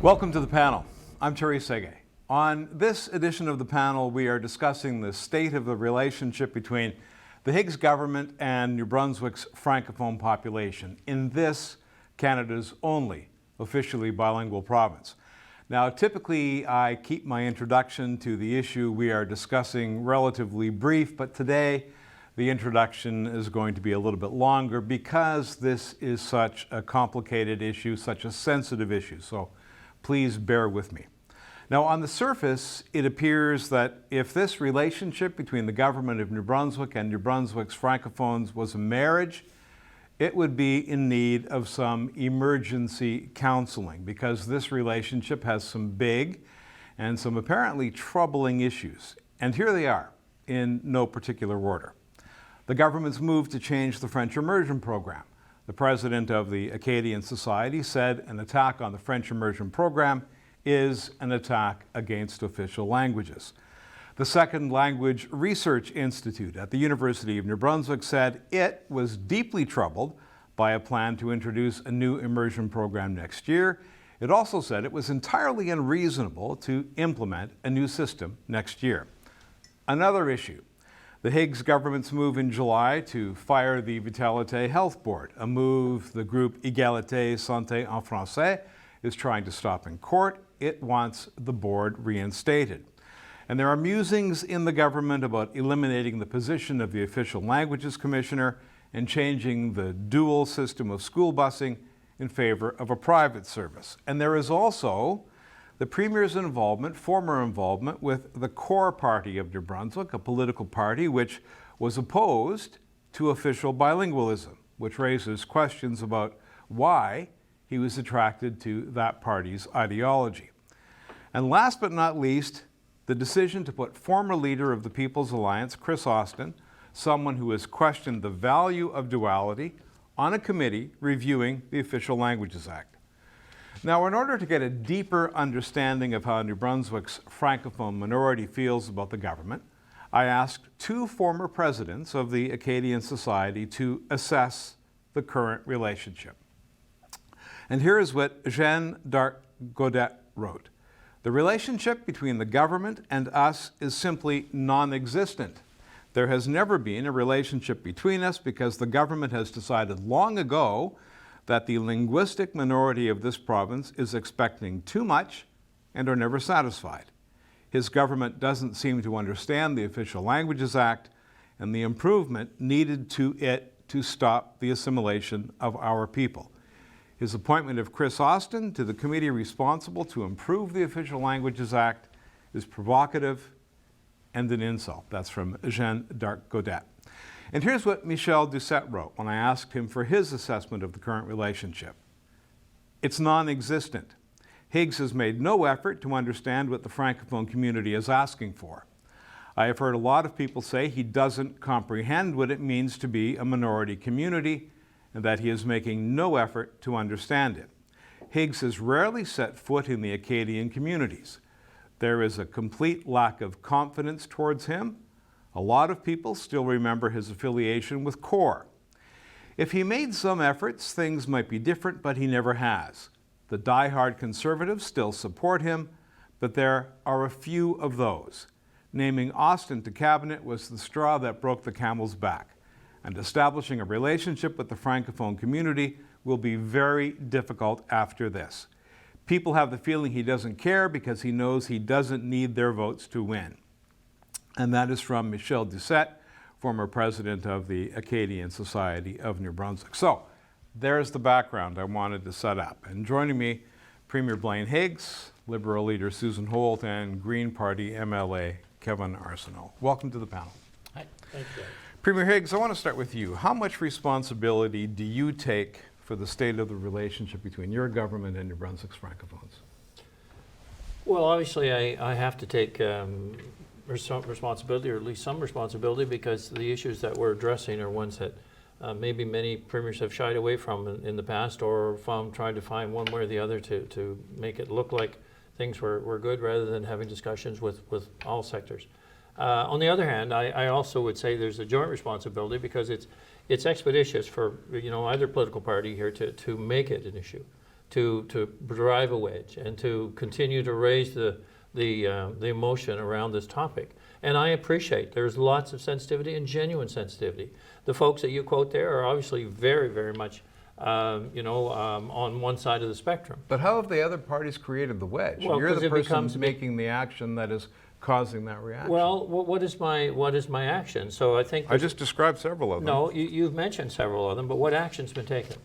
Welcome to the panel. I'm Terry Seguin. On this edition of the panel, we are discussing the state of the relationship between the Higgs government and New Brunswick's Francophone population in this, Canada's only officially bilingual province. Now, typically, I keep my introduction to the issue we are discussing relatively brief, but today the introduction is going to be a little bit longer because this is such a complicated issue, such a sensitive issue. So please bear with me. Now, on the surface, it appears that if this relationship between the government of New Brunswick and New Brunswick's Francophones was a marriage, it would be in need of some emergency counseling because this relationship has some big and some apparently troubling issues. And here they are, in no particular order. The government's move to change the French immersion program. The president of the Acadian Society said an attack on the French immersion program is an attack against official languages. The Second Language Research Institute at the University of New Brunswick said it was deeply troubled by a plan to introduce a new immersion program next year. It also said it was entirely unreasonable to implement a new system next year. Another issue. The Higgs government's move in July to fire the Vitalité Health Board, a move the group Égalité Santé en Français is trying to stop in court. It wants the board reinstated. And there are musings in the government about eliminating the position of the Official Languages Commissioner and changing the dual system of school busing in favor of a private service. And there is also the Premier's involvement, former involvement, with the core party of New Brunswick, a political party which was opposed to official bilingualism, which raises questions about why he was attracted to that party's ideology. And last but not least, the decision to put former leader of the People's Alliance, Chris Austin, someone who has questioned the value of duality, on a committee reviewing the Official Languages Act. Now, in order to get a deeper understanding of how New Brunswick's Francophone minority feels about the government, I asked two former presidents of the Acadian Society to assess the current relationship. And here is what Jeanne d'Arc Godet wrote. The relationship between the government and us is simply non-existent. There has never been a relationship between us because the government has decided long ago that the linguistic minority of this province is expecting too much and are never satisfied. His government doesn't seem to understand the Official Languages Act and the improvement needed to it to stop the assimilation of our people. His appointment of Chris Austin to the committee responsible to improve the Official Languages Act is provocative and an insult. That's from Jeanne d'Arc Godet. And here's what Michel Doucette wrote when I asked him for his assessment of the current relationship. It's non-existent. Higgs has made no effort to understand what the Francophone community is asking for. I have heard a lot of people say he doesn't comprehend what it means to be a minority community and that he is making no effort to understand it. Higgs has rarely set foot in the Acadian communities. There is a complete lack of confidence towards him. A lot of people still remember his affiliation with CORE. If he made some efforts, things might be different, but he never has. The die-hard conservatives still support him, but there are a few of those. Naming Austin to cabinet was the straw that broke the camel's back, and establishing a relationship with the Francophone community will be very difficult after this. People have the feeling he doesn't care because he knows he doesn't need their votes to win. And that is from Michel Doucette, former president of the Acadian Society of New Brunswick. So there's the background I wanted to set up. And joining me, Premier Blaine Higgs, Liberal leader Susan Holt, and Green Party MLA Kevin Arseneau. Welcome to the panel. Hi. Thank you. Premier Higgs, I want to start with you. How much responsibility do you take for the state of the relationship between your government and New Brunswick's Francophones? Well, obviously, I have to take responsibility, or at least some responsibility, because the issues that we're addressing are ones that maybe many premiers have shied away from in the past, or tried to find one way or the other to make it look like things were good rather than having discussions with all sectors. On the other hand, I also would say there's a joint responsibility because it's expeditious for either political party here to make it an issue. to drive a wedge and to continue to raise the emotion around this topic. And I appreciate there's lots of sensitivity and genuine sensitivity. The folks that you quote there are obviously very, very much on one side of the spectrum. But how have the other parties created the wedge? Well, You're 'cause the it person becomes making the action that is causing that reaction. Well, what is my action? So I think I just described several of them. no, you've mentioned several of them, but what action's been taken?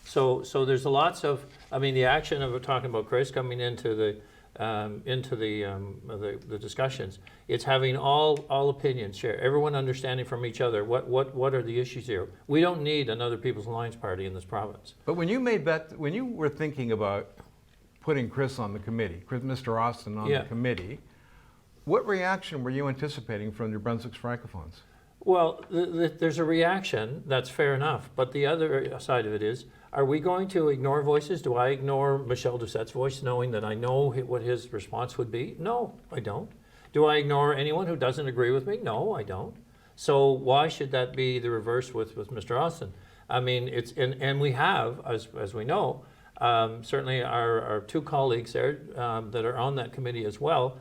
So there's lots of, I mean, the action of talking about Chris coming into the discussions. It's having all opinions shared, everyone understanding from each other what are the issues here. We don't need another People's Alliance party in this province. But when you were thinking about putting Chris on the committee, Mr. Austin on the committee, what reaction were you anticipating from New Brunswick's Francophones? Well, there's a reaction, that's fair enough, but the other side of it is, are we going to ignore voices? Do I ignore Michel Doucette's voice knowing that I know what his response would be? No, I don't. Do I ignore anyone who doesn't agree with me? No, I don't. So why should that be the reverse with Mr. Austin? I mean, and we have, as we know, certainly our two colleagues there that are on that committee as well,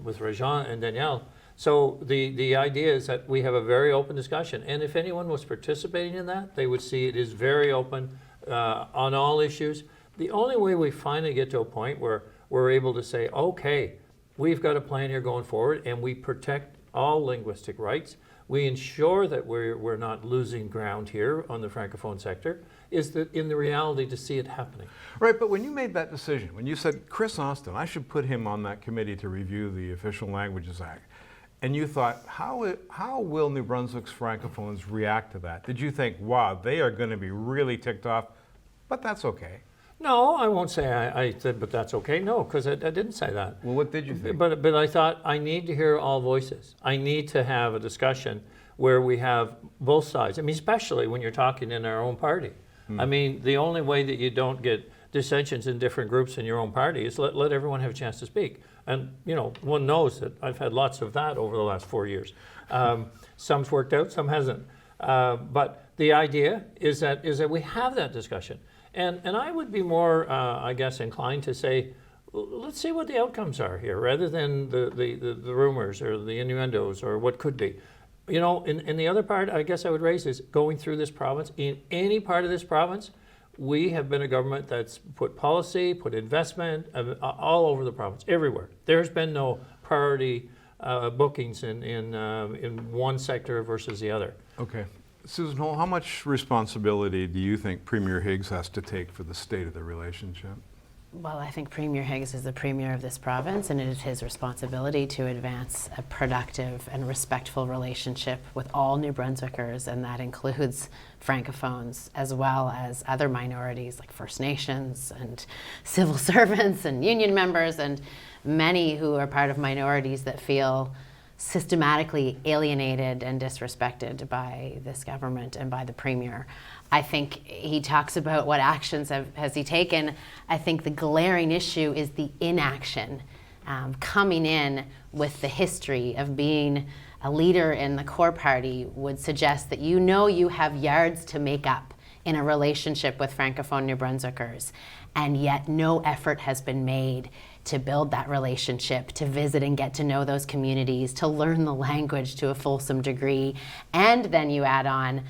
with Rajan and Danielle. So the idea is that we have a very open discussion, and if anyone was participating in that, they would see it is very open on all issues. The only way we finally get to a point where we're able to say, okay, we've got a plan here going forward, and we protect all linguistic rights, we ensure that we're not losing ground here on the Francophone sector, is that in the reality to see it happening. Right, but when you made that decision, when you said, Chris Austin, I should put him on that committee to review the Official Languages Act, and you thought, how will New Brunswick's Francophones react to that? Did you think, wow, they are going to be really ticked off, but that's okay? No, I won't say I said, but that's okay. No, because I didn't say that. Well, what did you think? But I thought I need to hear all voices. I need to have a discussion where we have both sides. I mean, especially when you're talking in our own party. I mean, the only way that you don't get dissensions in different groups in your own party is let everyone have a chance to speak. And, you know, one knows that I've had lots of that over the last 4 years. Some's worked out, some hasn't. But the idea is that we have that discussion. And I would be more, I guess, inclined to say, let's see what the outcomes are here, rather than the rumors or the innuendos or what could be. You know, in the other part, I guess I would raise is going through this province, in any part of this province, we have been a government that's put policy, put investment all over the province, everywhere. There's been no priority bookings in one sector versus the other. Okay. Susan Holt, how much responsibility do you think Premier Higgs has to take for the state of the relationship? Well, I think Premier Higgs is the Premier of this province, and it is his responsibility to advance a productive and respectful relationship with all New Brunswickers, and that includes Francophones as well as other minorities like First Nations and civil servants and union members and many who are part of minorities that feel systematically alienated and disrespected by this government and by the Premier. I think he talks about what actions has he taken. I think the glaring issue is the inaction, coming in with the history of being a leader in the core party would suggest that you know you have yards to make up in a relationship with Francophone New Brunswickers, and yet no effort has been made to build that relationship, to visit and get to know those communities, to learn the language to a fulsome degree. And then you add on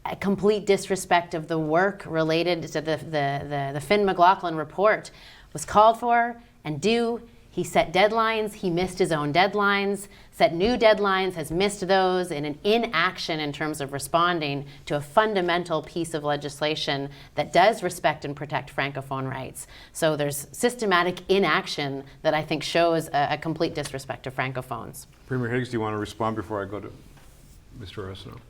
a complete disrespect of the work related to the Finn McLaughlin report was called for and due. He set deadlines, he missed his own deadlines, set new deadlines, has missed those in an inaction in terms of responding to a fundamental piece of legislation that does respect and protect Francophone rights. So there's systematic inaction that I think shows a complete disrespect to Francophones. Premier Higgs, do you want to respond before I go to Mr. Arseneau?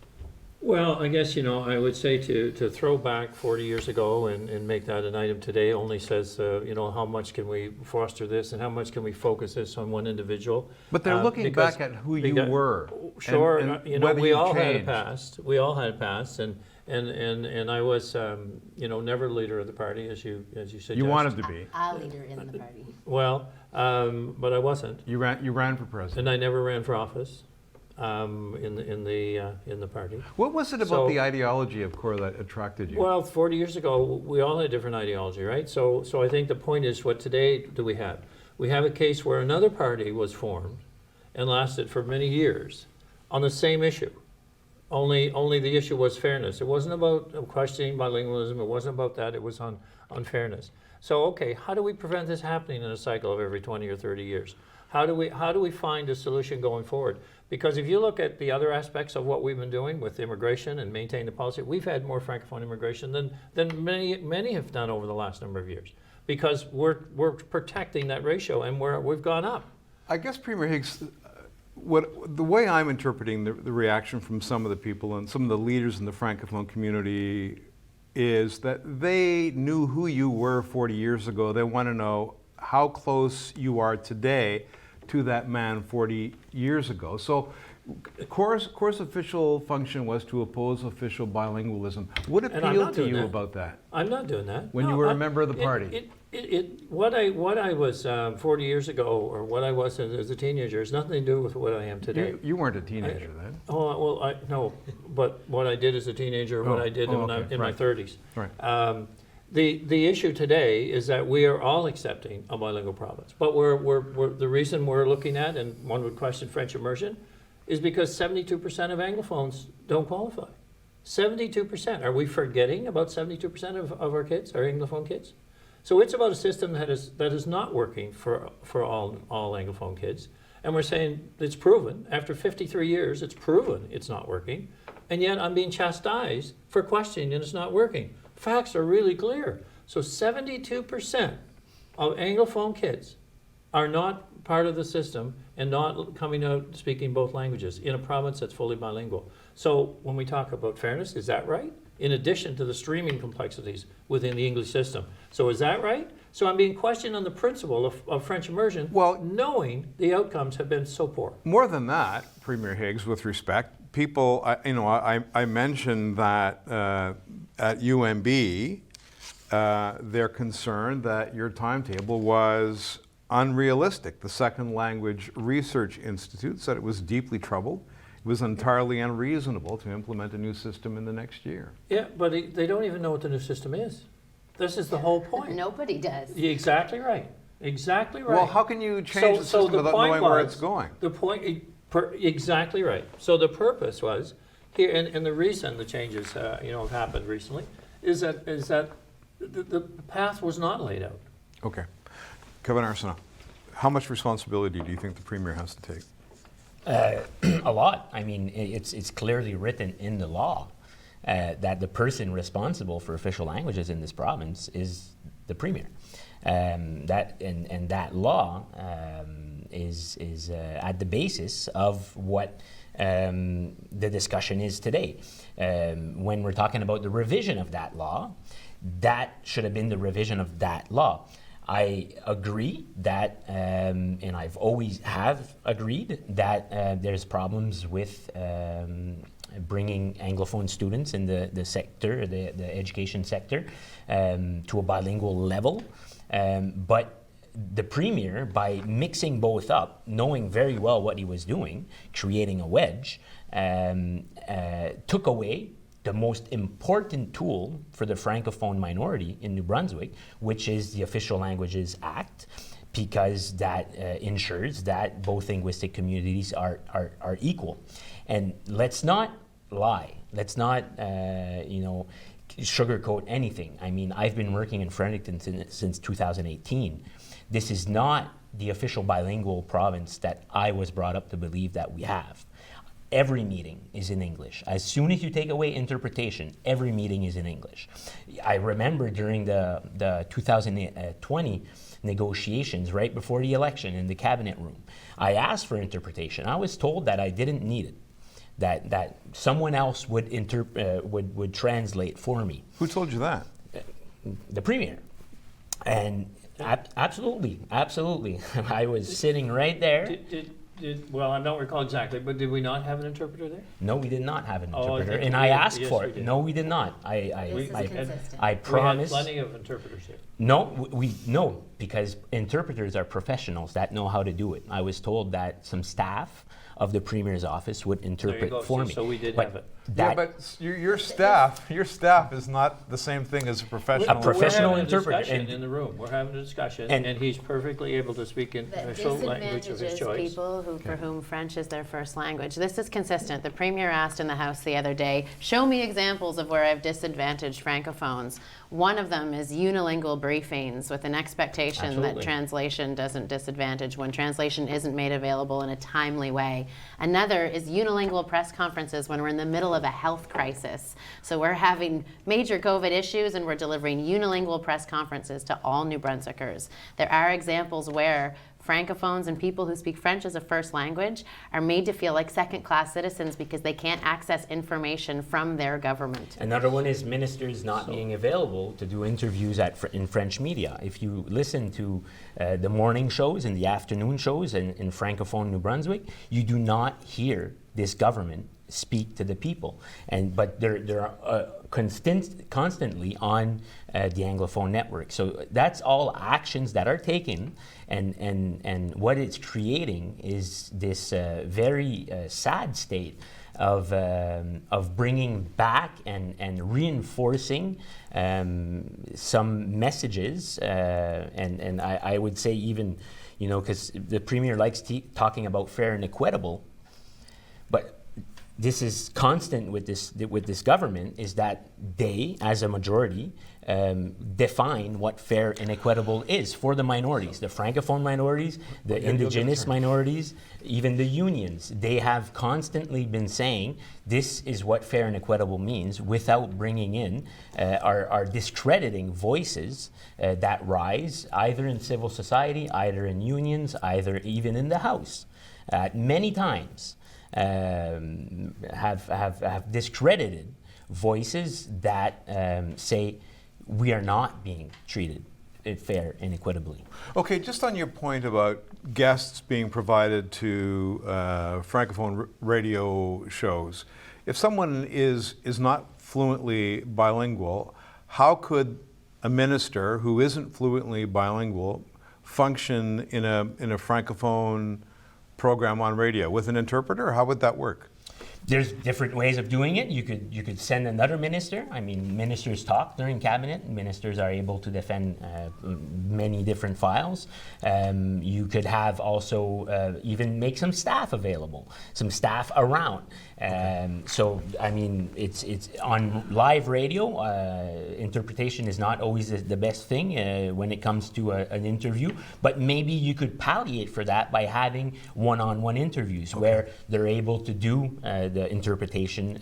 Well, I guess, you know, I would say to throw back 40 years ago and make that an item today only says, you know, how much can we foster this and how much can we focus this on one individual. But they're looking back at who you were. Sure, and you know, we all had a changed. past. We all had a past, and I was, you know, never leader of the party, as you said. You wanted to be. A leader in the party. Well, but I wasn't. You ran for president. And I never ran for office. in the party. What was it about So- the ideology of CORE that attracted you? Well, 40 years ago, we all had a different ideology, right? So I think the point is, what today do we have? We have a case where another party was formed and lasted for many years on the same issue. Only the issue was fairness. It wasn't about questioning bilingualism. It wasn't about that. It was on fairness. So, okay, how do we prevent this happening in a cycle of every 20 or 30 years? How do we find a solution going forward? Because if you look at the other aspects of what we've been doing with immigration and maintaining the policy, we've had more Francophone immigration than many have done over the last number of years. Because we're protecting that ratio, and we've gone up. I guess, Premier Higgs, the way I'm interpreting the reaction from some of the people and some of the leaders in the Francophone community is that they knew who you were 40 years ago. They want to know how close you are today to that man 40 years ago. So CORE's official function was to oppose official bilingualism. What And I'm appealed not to doing you that. about that? I'm not doing that. When No, you were a I- member of the party? What I was 40 years ago, or what I was as a teenager, has nothing to do with what I am today. You weren't a teenager then. Oh, well, no, but what I did as a teenager, what I did in my right. 30s. Right. The issue today is that we are all accepting a bilingual province, but the reason we're looking at, and one would question French immersion, is because 72% of Anglophones don't qualify. 72%. Are we forgetting about 72% of our kids, our Anglophone kids? So it's about a system that is not working for all Anglophone kids. And we're saying it's proven. After 53 years, it's proven it's not working. And yet I'm being chastised for questioning and it's not working. Facts are really clear. So 72% of Anglophone kids are not part of the system and not coming out speaking both languages in a province that's fully bilingual. So when we talk about fairness, is that right? In addition to the streaming complexities within the English system. So is that right? So I'm being questioned on the principle of French immersion, knowing the outcomes have been so poor. More than that, Premier Higgs, with respect, people, I mentioned that at UMB, they're concerned that your timetable was unrealistic. The Second Language Research Institute said it was deeply troubled. It was entirely unreasonable to implement a new system in the next year. Yeah, but they don't even know what the new system is. This is the whole point. Nobody does. Exactly right. Exactly right. Well, how can you change the system without knowing where it's going? The point, exactly right. So the purpose was here, and the reason the changes, have happened recently, is that the path was not laid out. Okay. Kevin Arseneau, how much responsibility do you think the Premier has to take? A lot. I mean, it's clearly written in the law that the person responsible for official languages in this province is the Premier. That law is at the basis of what the discussion is today. When we're talking about the revision of that law, that should have been the revision of that law. I agree that, and I've always have agreed that there's problems with bringing Anglophone students in the sector, the education sector, to a bilingual level. But the Premier, by mixing both up, knowing very well what he was doing, creating a wedge, took away the most important tool for the Francophone minority in New Brunswick, which is the Official Languages Act, because that ensures that both linguistic communities are equal. And let's not lie. Let's not, sugarcoat anything. I mean, I've been working in Fredericton since 2018. This is not the official bilingual province that I was brought up to believe that we have. Every meeting is in English. As soon as you take away interpretation, every meeting is in English. I remember during the 2020 negotiations right before the election in the cabinet room, I asked for interpretation. I was told that I didn't need it, that someone else would translate for me. Who told you that? The Premier. And absolutely. I was sitting right there. Well, I don't recall exactly, but did we not have an interpreter there? No, we did not have an Oh, I interpreter, think and we I did. asked Yes, for we it. did. No, we did not. This is I consistent. I promise. We had plenty of interpreters here. No, because interpreters are professionals that know how to do it. I was told that some staff of the Premier's office would There you interpret go. for See, me. so we did But have it. Yeah, that- but your staff is not the same thing as a professional. A professional We're having a interpreter, discussion and- in the room. We're having a discussion, And- and he's perfectly able to speak in The official language of his disadvantages choice. people for whom French is their first language. This is consistent. The Premier asked in the House the other day, show me examples of where I've disadvantaged Francophones. One of them is unilingual briefings with an expectation Absolutely. that translation doesn't disadvantage when translation isn't made available in a timely way. Another is unilingual press conferences when we're in the middle of a health crisis. So we're having major COVID issues and we're delivering unilingual press conferences to all New Brunswickers. There are examples where Francophones and people who speak French as a first language are made to feel like second-class citizens because they can't access information from their government. Another one is ministers not being available to do interviews in French media. If you listen to the morning shows and the afternoon shows in Francophone New Brunswick, you do not hear this government speak to the people. But they're constantly on the Anglophone network. So that's all actions that are taken, and what it's creating is this very sad state of bringing back and reinforcing some messages, and I would say even, because the Premier likes talking about fair and equitable, but this is constant with this government, is that they, as a majority, define what fair and equitable is for the minorities, the Francophone minorities, the Indigenous minorities, even the unions. They have constantly been saying this is what fair and equitable means, without bringing in are discrediting voices that rise either in civil society, either in unions, either even in the House. Many times have discredited voices that say we are not being treated fair and equitably. Okay, just on your point about guests being provided to Francophone radio shows, if someone is not fluently bilingual, how could a minister who isn't fluently bilingual function in a Francophone program on radio with an interpreter? How would that work? There's different ways of doing it. You could send another minister. I mean, ministers talk during cabinet. Ministers are able to defend many different files. You could have also even make some staff available, some staff around. So, I mean, it's on live radio. Interpretation is not always the best thing when it comes to an interview, but maybe you could palliate for that by having one-on-one interviews where they're able to do the interpretation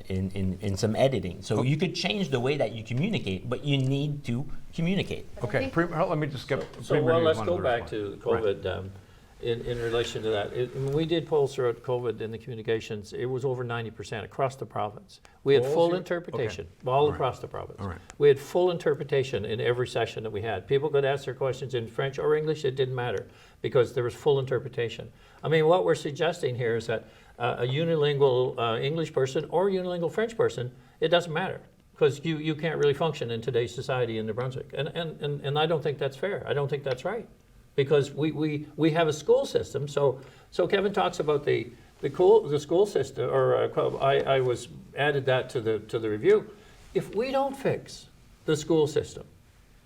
in some editing. So you could change the way that you communicate, but you need to communicate. Okay, let me just get. So well, let's go back to COVID. In relation to that, when we did polls throughout COVID in the communications, it was over 90% across the province. We had full interpretation, all across the province. All right. We had full interpretation in every session that we had. People could ask their questions in French or English, it didn't matter, because there was full interpretation. I mean, what we're suggesting here is that a unilingual English person or unilingual French person, it doesn't matter, because you can't really function in today's society in New Brunswick. And I don't think that's fair. I don't think that's right. Because we have a school system, so Kevin talks about the school system, or I was added that to the review. If we don't fix the school system,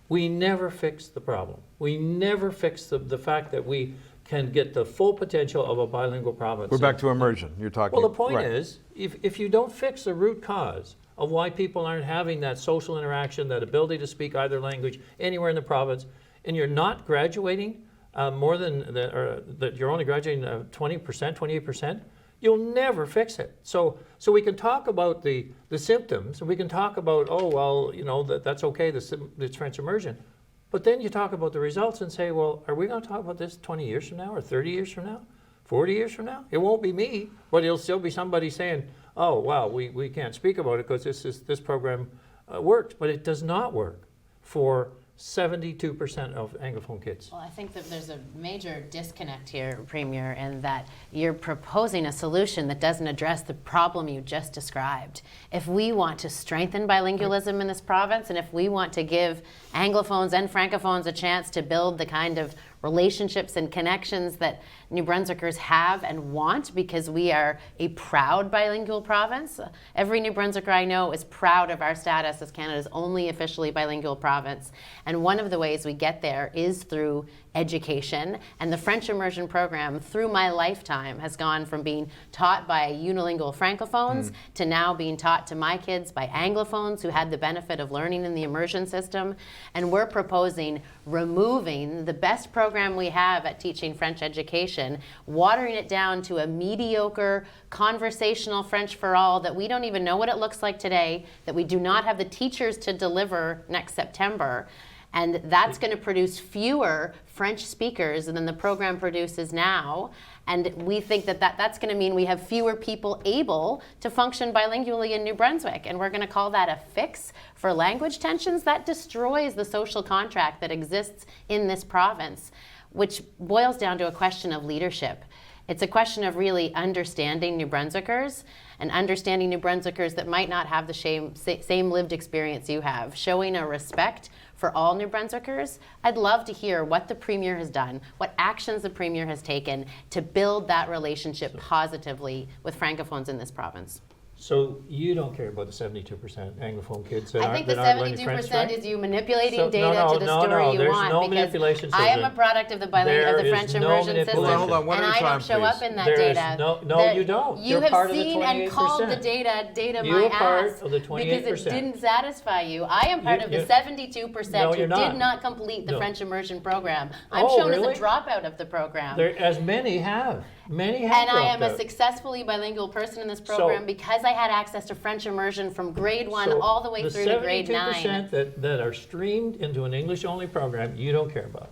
we never fix the problem. We never fix the fact that we can get the full potential of a bilingual province. We're back to immersion. You're talking. Well, the point right. is, if you don't fix the root cause of why people aren't having that social interaction, that ability to speak either language anywhere in the province, and you're not graduating more than that, you're only graduating 20%, 28%, you'll never fix it. So we can talk about the symptoms, and we can talk about, oh, well, that's okay, it's French immersion. But then you talk about the results and say, well, are we going to talk about this 20 years from now, or 30 years from now, 40 years from now? It won't be me, but it'll still be somebody saying, oh, wow, we can't speak about it because this program worked. But it does not work for 72% of Anglophone kids. Well, I think that there's a major disconnect here, Premier, in that you're proposing a solution that doesn't address the problem you just described. If we want to strengthen bilingualism in this province, and if we want to give Anglophones and Francophones a chance to build the kind of relationships and connections that New Brunswickers have and want, because we are a proud bilingual province. Every New Brunswicker I know is proud of our status as Canada's only officially bilingual province. And one of the ways we get there is through education. And the French immersion program, through my lifetime, has gone from being taught by unilingual Francophones to now being taught to my kids by Anglophones who had the benefit of learning in the immersion system. And we're proposing removing the best program we have at teaching French education, watering it down to a mediocre conversational French for all that we don't even know what it looks like today, that we do not have the teachers to deliver next September. And that's going to produce fewer French speakers than the program produces now. And we think that that's going to mean we have fewer people able to function bilingually in New Brunswick. And we're going to call that a fix for language tensions. That destroys the social contract that exists in this province, which boils down to a question of leadership. It's a question of really understanding New Brunswickers and understanding New Brunswickers that might not have the same lived experience you have, showing a respect for all New Brunswickers. I'd love to hear what the Premier has done, what actions the Premier has taken to build that relationship positively with Francophones in this province. So you don't care about the 72% Anglophone kids that I aren't think the learning French, 72% right? is you manipulating So- data to the story you there's want. no because manipulation, I am Susan. a product of the There of the is French no immersion system, manipulation. Hold on, one and at a I time, don't show up please. in that There is data. no, you don't. You You're have part of the seen and called the 28%. data You're my part ass of the because 28%. it didn't satisfy you. I am part of the you- 72% No, who you're not. did not complete the No. French immersion program. I'm Oh, shown really? as a dropout of the program. There, as many have. Many have And I am dropped a out. successfully bilingual person in this program because I had access to French immersion from grade 1 So all the way through to grade 9. The 72% that are streamed into an English-only program, you don't care about.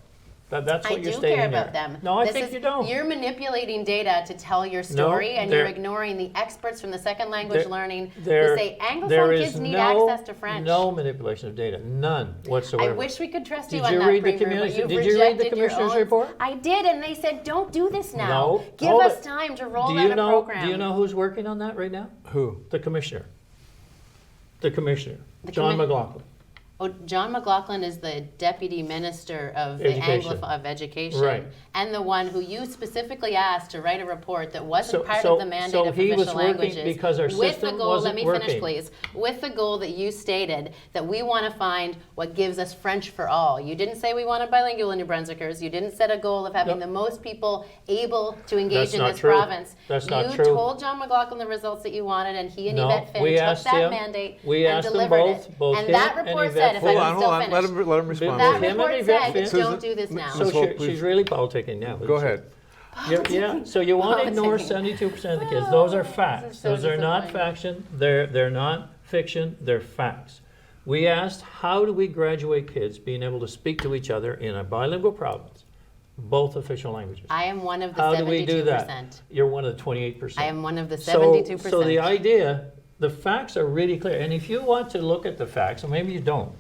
That's I what you're do stating care there. about them. No, I This think is- you don't. You're manipulating data to tell your story, and you're they're- ignoring the experts from the second language There- learning there- who say Anglophone there is kids need no- access to French. No manipulation of data, none I whatsoever. wish we could trust you Did on you that, read the Premier, but community- you've did you read the rejected your Commissioner's own- report? I did, and they said, don't do this now. No, Give hold us it. time to roll Do out you a know? program. Do you know who's working on that right now? Who? The Commissioner. The Commissioner, The John commi- McLaughlin. Oh, John McLaughlin is the Deputy Minister of Education. of Education, Right. and the one who you specifically asked to write a report that wasn't part So- of the mandate so of he was official working languages. because our with the system goal, wasn't let me finish, working. please. With the goal that you stated that we want to find what gives us French for all. You didn't say we wanted bilingual in New Brunswickers. You didn't set a goal of having No. the most people able to engage That's in not this true. province. That's you not true. told John McLaughlin the results that you wanted, and he and No, Yvette Finn we took asked that him- mandate we and asked them delivered both- it. both And him that and report Yvette said, if Finn- I Hold can still on. finish. Let him respond. That Him and report Yvette said, Finn- don't Susan- do this now. So Ms. Holt, she's really politicking now. Go isn't she? ahead. Yeah, so you want to ignore Politicking. 72% of the kids. Those are facts. so Those are not disappointing. faction. They're not fiction. They're facts. We asked, how do we graduate kids being able to speak to each other in a bilingual province, both official languages? I am one of the How 72%. do we do that? You're one of the 28%. I am one of the So- 72%. So the idea, the facts are really clear. And if you want to look at the facts, and maybe you don't,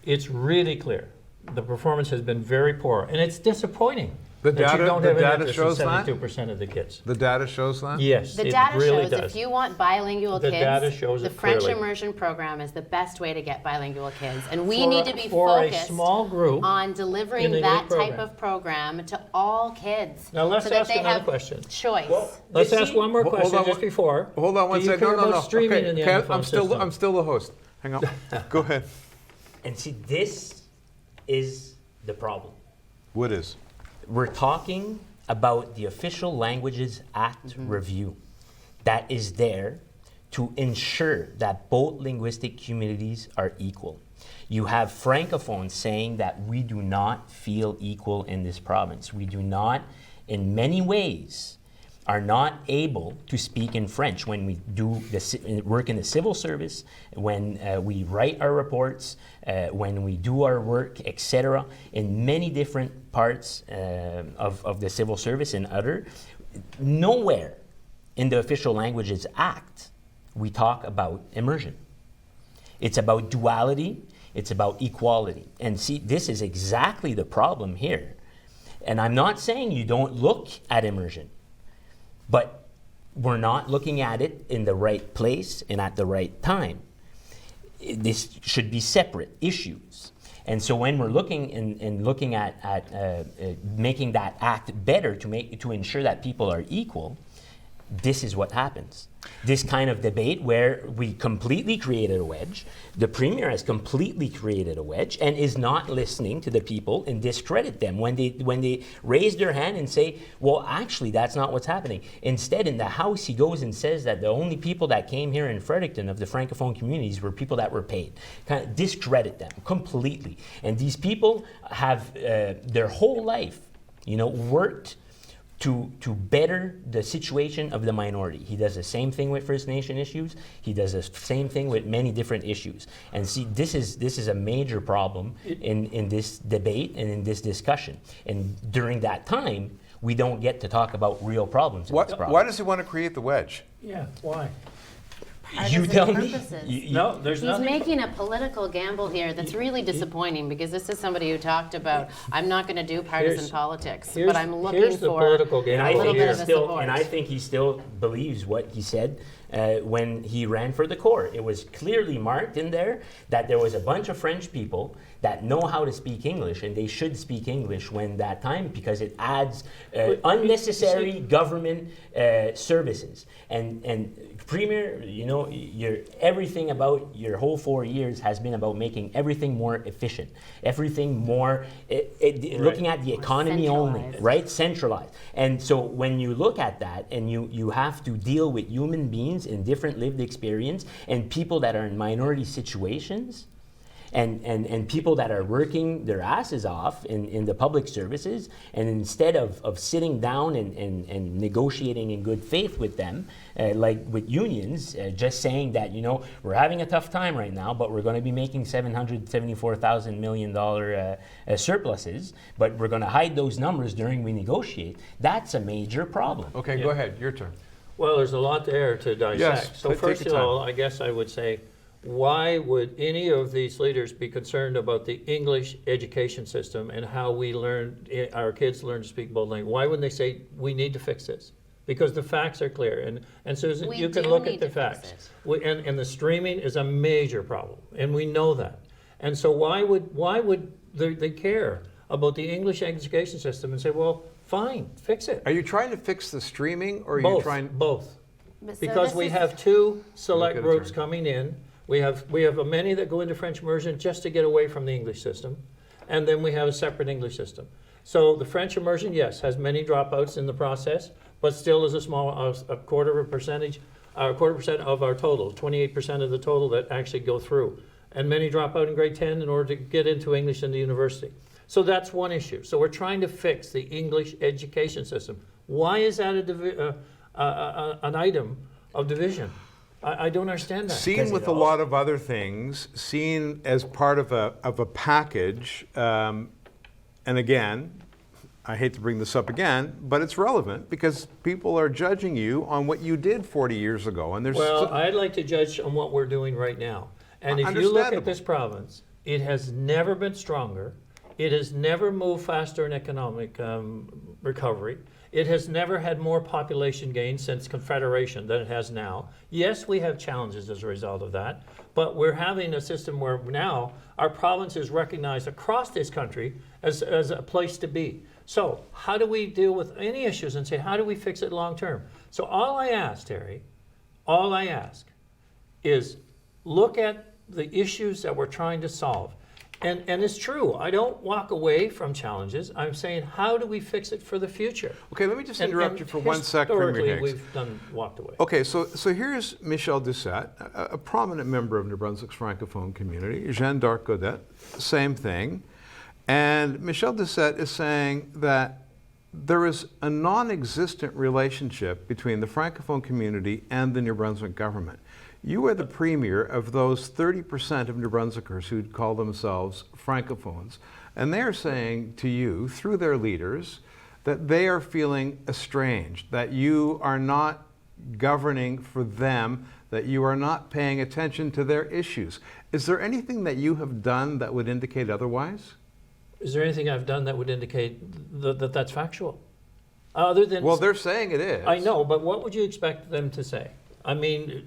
it's really clear. The performance has been very poor, and it's disappointing The that you data- don't the have an data interest shows in that? 72% of the kids. The data shows that? Yes, The it data really shows does. if you want bilingual The kids, data shows the it French clearly. immersion program is the best way to get bilingual kids. And we For need a- to be for a focused small group on in delivering the that elite type program. of program to all kids. Now let's so that ask they another have question. choice. Let's You ask see- one more Hold question on just one- before. Hold on one Do you second. care No, no, about no. streaming Okay, in the Ken, Anglophone system? I'm still the host. Hang on. Go ahead. And see, this is the problem. What is? We're talking about the Official Languages Act review that is there to ensure that both linguistic communities are equal. You have Francophones saying that we do not feel equal in this province. We do not, in many ways, are not able to speak in French when we do work in the civil service, when we write our reports, when we do our work, etc. In many different parts of the civil service and other. Nowhere in the Official Languages Act we talk about immersion. It's about duality, it's about equality. And see, this is exactly the problem here. And I'm not saying you don't look at immersion, but we're not looking at it in the right place and at the right time. This should be separate issues. And so when we're looking and looking at making that act better to ensure that people are equal, this is what happens. This kind of debate where we completely created a wedge, the Premier has completely created a wedge and is not listening to the people and discredit them when they raise their hand and say, well, actually, that's not what's happening. Instead, in the House, he goes and says that the only people that came here in Fredericton of the Francophone communities were people that were paid. Kind of discredit them completely. And these people have their whole life, worked to better the situation of the minority. He does the same thing with First Nation issues. He does the same thing with many different issues. And see, this is a major problem in this debate and in this discussion. And during that time, we don't get to talk about real problems. Why does he want to create the wedge? Yeah, why? You tell me. No, there's He's nothing. making a political gamble here that's really disappointing, because this is somebody who talked about, I'm not going to do partisan Here's- politics, here's- but I'm looking here's the for political a gamble And I little think bit here. of a still, support. and I think he still believes what he said when he ran for the Corps. It was clearly marked in there that there was a bunch of French people that know how to speak English, and they should speak English when that time, because it adds unnecessary government services. And Premier, everything about your whole 4 years has been about making everything more efficient, everything more looking at the economy only, Centralized. right? Centralized. And so when you look at that and you have to deal with human beings in different lived experience and people that are in minority situations, and people that are working their asses off in the public services, and instead of sitting down and negotiating in good faith with them, like with unions, just saying that, we're having a tough time right now, but we're going to be making $774,000 million surpluses, but we're going to hide those numbers during we negotiate, that's a major problem. Okay, go ahead, your turn. Well, there's a lot there to dissect. Yes, So take first your of time. all, I guess I would say, why would any of these leaders be concerned about the English education system and how our kids learn to speak both languages? Why wouldn't they say, we need to fix this? Because the facts are clear. And Susan, We you can do look at need the to fix facts. And the streaming is a major problem, and we know that. And so why would they care about the English education system and say, well, fine, fix it? Are you trying to fix the streaming, or are you trying? Both. But so Because this we is- have two Look select at groups attorney. coming in. We have many that go into French immersion just to get away from the English system, and then we have a separate English system. So the French immersion, yes, has many dropouts in the process, but still is a quarter percent of our total, 28% of the total that actually go through, and many drop out in grade 10 in order to get into English in the university. So that's one issue. So we're trying to fix the English education system. Why is that an item of division? I don't understand that. Seen with a lot of other things, seen as part of a package, and again, I hate to bring this up again, but it's relevant because people are judging you on what you did 40 years ago, and there's Well, I'd like to judge on what we're doing right now. And if you look at this province, it has never been stronger. It has never moved faster in economic recovery. It has never had more population gain since Confederation than it has now. Yes, we have challenges as a result of that, but we're having a system where now our province is recognized across this country as a place to be. So how do we deal with any issues and say, how do we fix it long term? So all I ask, Terry, is look at the issues that we're trying to solve. And it's true, I don't walk away from challenges. I'm saying, how do we fix it for the future? Okay, let me just And- interrupt and you for 1 sec, Premier historically, Higgs. we've walked away. Okay, so here's Michel Doucette, a prominent member of New Brunswick's Francophone community. Jeanne d'Arc Gaudette, same thing. And Michel Doucette is saying that there is a non-existent relationship between the Francophone community and the New Brunswick government. You are the premier of those 30% of New Brunswickers who call themselves Francophones, and they're saying to you, through their leaders, that they are feeling estranged, that you are not governing for them, that you are not paying attention to their issues. Is there anything that you have done that would indicate otherwise? Is there anything I've done that would indicate that that's factual? Other than Well, they're saying it is. I know, but what would you expect them to say? I mean,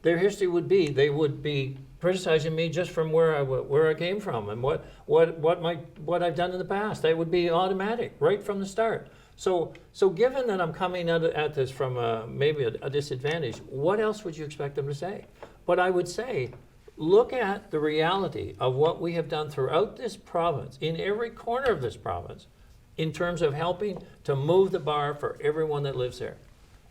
their history would be they would be criticizing me just from where I came from and what I've done in the past. That would be automatic right from the start. So given that I'm coming at this from maybe a disadvantage, what else would you expect them to say? But I would say, look at the reality of what we have done throughout this province, in every corner of this province, in terms of helping to move the bar for everyone that lives there.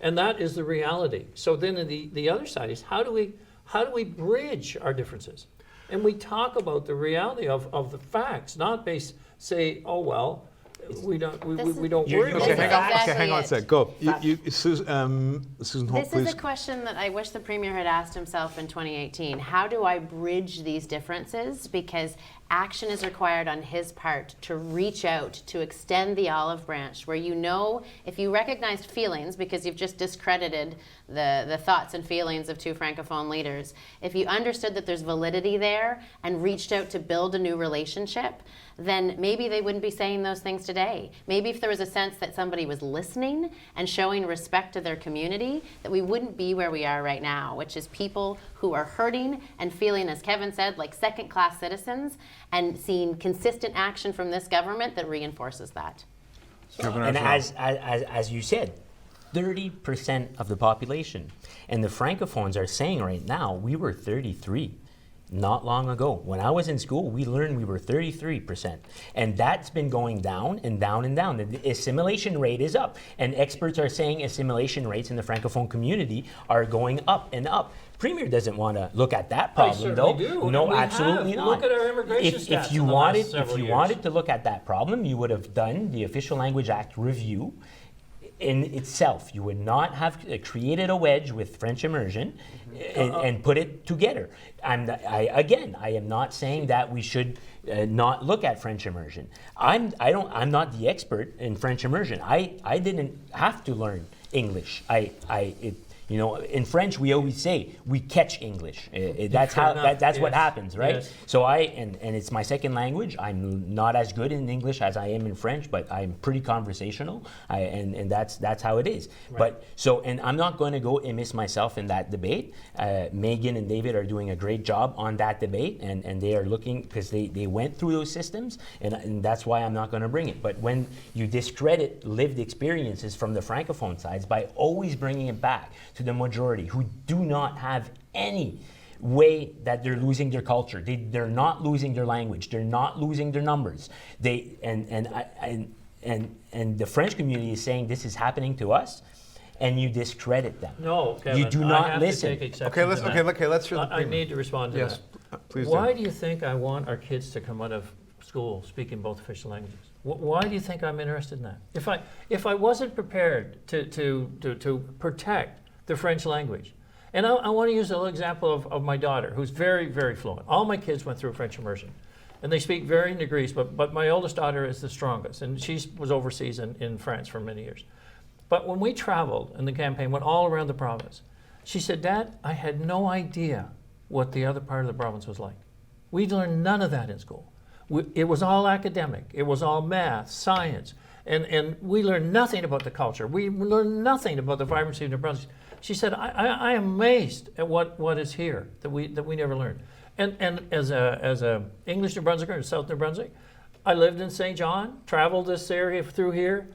And that is the reality. So then the other side is, how do we bridge our differences? And we talk about the reality of the facts, not say, oh, well, we don't worry about Okay, that. hang on a sec. Go. Susan Holt, This please. is a question that I wish the Premier had asked himself in 2018. How do I bridge these differences? Because action is required on his part to reach out, to extend the olive branch, where if you recognized feelings, because you've just discredited the thoughts and feelings of two Francophone leaders, if you understood that there's validity there and reached out to build a new relationship, then maybe they wouldn't be saying those things today. Maybe if there was a sense that somebody was listening and showing respect to their community, that we wouldn't be where we are right now, which is people who are hurting and feeling, as Kevin said, like second-class citizens, and seeing consistent action from this government that reinforces that. And as you said, 30% of the population. And the Francophones are saying right now, we were 33 not long ago. When I was in school, we learned we were 33%. And that's been going down and down and down. The assimilation rate is up. And experts are saying assimilation rates in the Francophone community are going up and up. Premier doesn't want to look at that problem, though. Do. No, absolutely not. Look at our immigration stats If you in the wanted, last several if you years. wanted to look at that problem, you would have done the Official Language Act review in itself. You would not have created a wedge with French immersion and put it together. I am not saying that we should not look at French immersion. I'm not the expert in French immersion. I didn't have to learn English. In French we always say we catch English. That's what happens, right? Yes. So and it's my second language. I'm not as good in English as I am in French, but I'm pretty conversational. And that's how it is. Right. And I'm not going to go immisce myself in that debate. Megan and David are doing a great job on that debate, and they are looking, because they went through those systems, and that's why I'm not going to bring it. But when you discredit lived experiences from the Francophone sides by always bringing it back to the majority who do not have any way that they're losing their culture. They're not losing their language. They're not losing their numbers. And the French community is saying this is happening to us, and you discredit them. No, Kevin, you do I not have listen. To take exception Okay, let's to that. let's hear the I Premier. need to respond to Yes, that. please Why do. do you think I want our kids to come out of school speaking both official languages? Why do you think I'm interested in that? If I wasn't prepared to protect the French language, and I want to use a little example of my daughter, who's very, very fluent. All my kids went through French immersion, and they speak varying degrees, but my oldest daughter is the strongest, and she was overseas in France for many years. But when we traveled in the campaign, went all around the province, she said, "Dad, I had no idea what the other part of the province was like. We learned none of that in school. It was all academic. It was all math, science, and we learned nothing about the culture. We learned nothing about the vibrancy of New Brunswick." She said, I am amazed at what is here that we never learned. And as a English New Brunswicker in South New Brunswick, I lived in St. John, traveled this area through here,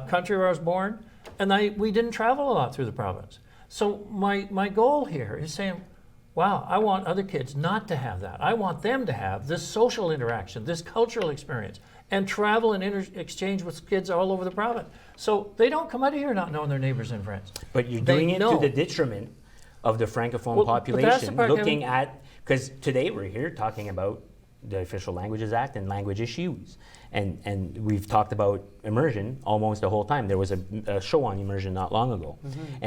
country where I was born, and we didn't travel a lot through the province. So my goal here is saying, wow, I want other kids not to have that. I want them to have this social interaction, this cultural experience, and travel and exchange with kids all over the province. So they don't come out of here not knowing their neighbors and friends. But you're They doing it know. to the detriment of the Francophone Well, but that's the population, part, looking Kevin. at, because today we're here talking about the Official Languages Act and language issues. And we've talked about immersion almost the whole time. There was a show on immersion not long ago. Mm-hmm.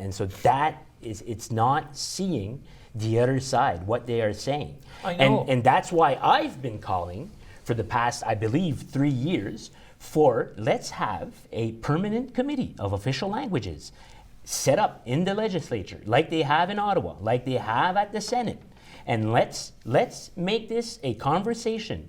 And so that is, it's not seeing the other side, what they are saying. I know. And that's why I've been calling for the past, I believe, 3 years for let's have a permanent committee of official languages set up in the legislature, like they have in Ottawa, like they have at the Senate. And let's make this a conversation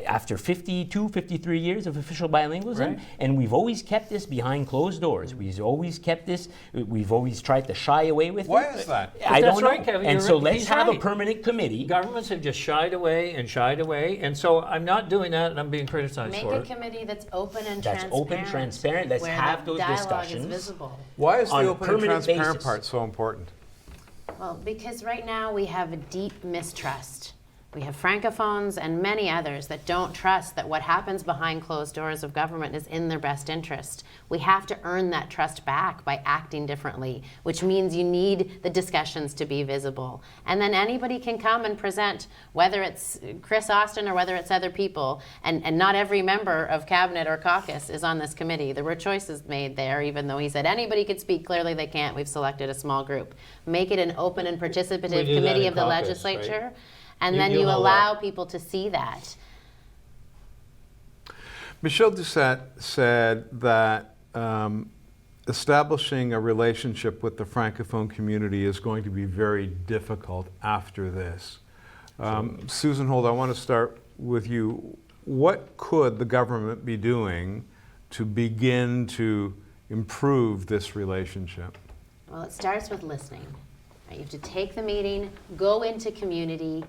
after 52, 53 years of official bilingualism, Right. and we've always kept this behind closed doors. We've always kept this, we've always tried to shy away with Why it. is that? I That's don't know. right, Kevin, and you're so right. let's He's have a right. permanent committee. Governments have just shied away, and so I'm not doing that, and I'm being criticized Make for a it. committee that's open and That's transparent. open, transparent. Let's where have the those dialogue discussions. is visible. Why is the On a open and permanent transparent basis. part so important? Well, because right now we have a deep mistrust. We have Francophones and many others that don't trust that what happens behind closed doors of government is in their best interest. We have to earn that trust back by acting differently, which means you need the discussions to be visible. And then anybody can come and present, whether it's Chris Austin or whether it's other people, and not every member of cabinet or caucus is on this committee. There were choices made there, even though he said anybody could speak. Clearly they can't. We've selected a small group. Make it an open and participative We do that committee in of the caucus, legislature. right? And You- then you'll you know allow that. people to see that. Michel Doucette said that establishing a relationship with the Francophone community is going to be very difficult after this. Susan Holt, I want to start with you. What could the government be doing to begin to improve this relationship? Well, it starts with listening. Right? You have to take the meeting, go into community,